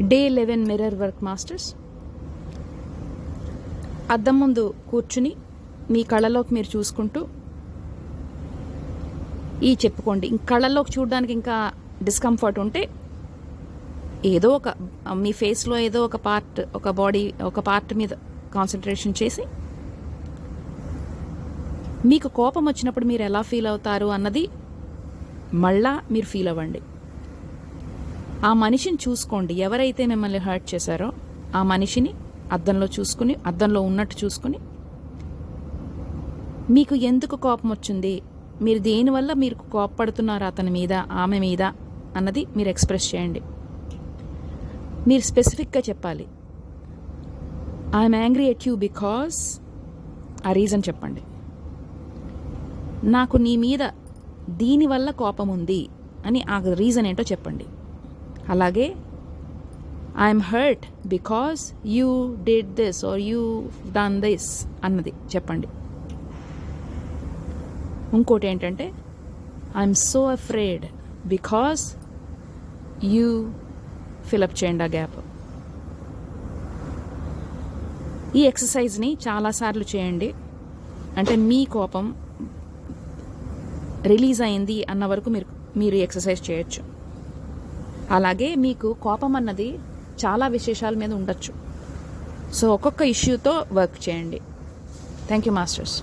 Day 11 mirror work masters. అద్దం ముందు కూర్చుని మీ కళ్ళలోకి మీరు చూసుకుంటూ ఈ చెప్పుకోండి. కళ్ళల్లోకి చూడడానికి ఇంకా డిస్కంఫర్ట్ ఉంటే ఏదో ఒక మీ ఫేస్లో ఏదో ఒక పార్ట్, ఒక బాడీ, ఒక పార్ట్ మీద కాన్సన్ట్రేషన్ చేసి మీకు కోపం వచ్చినప్పుడు మీరు ఎలా ఫీల్ అవుతారు అన్నది మళ్ళా మీరు ఫీల్ అవ్వండి. ఆ మనిషిని చూసుకోండి. ఎవరైతే మిమ్మల్ని హర్ట్ చేశారో ఆ మనిషిని అద్దంలో చూసుకుని, అద్దంలో ఉన్నట్టు చూసుకుని మీకు ఎందుకు కోపం వచ్చింది, మీరు దేనివల్ల మీరు కోపపడుతున్నారు అతని మీద, ఆమె మీద అన్నది మీరు ఎక్స్ప్రెస్ చేయండి. మీరు స్పెసిఫిక్గా చెప్పాలి. I'm angry at you because ఆ రీజన్ చెప్పండి. నాకు నీ మీద దీనివల్ల కోపం ఉంది అని ఆ రీజన్ ఏంటో చెప్పండి. అలాగే I'm hurt because you did this are you done this అన్నది చెప్పండి. ఇంకోటి ఏంటంటే I'm so afraid because you fill up చేయండి ఆ గ్యాప్. ఈ ఎక్సర్సైజ్ని చాలాసార్లు చేయండి. అంటే మీ కోపం రిలీజ్ అయింది అన్న వరకు మీరు ఎక్సర్సైజ్ చేయొచ్చు. అలాగే మీకు కోపం అన్నది చాలా విశేషాల మీద ఉండొచ్చు. సో ఒక్కొక్క ఇష్యూతో వర్క్ చేయండి. Thank you masters.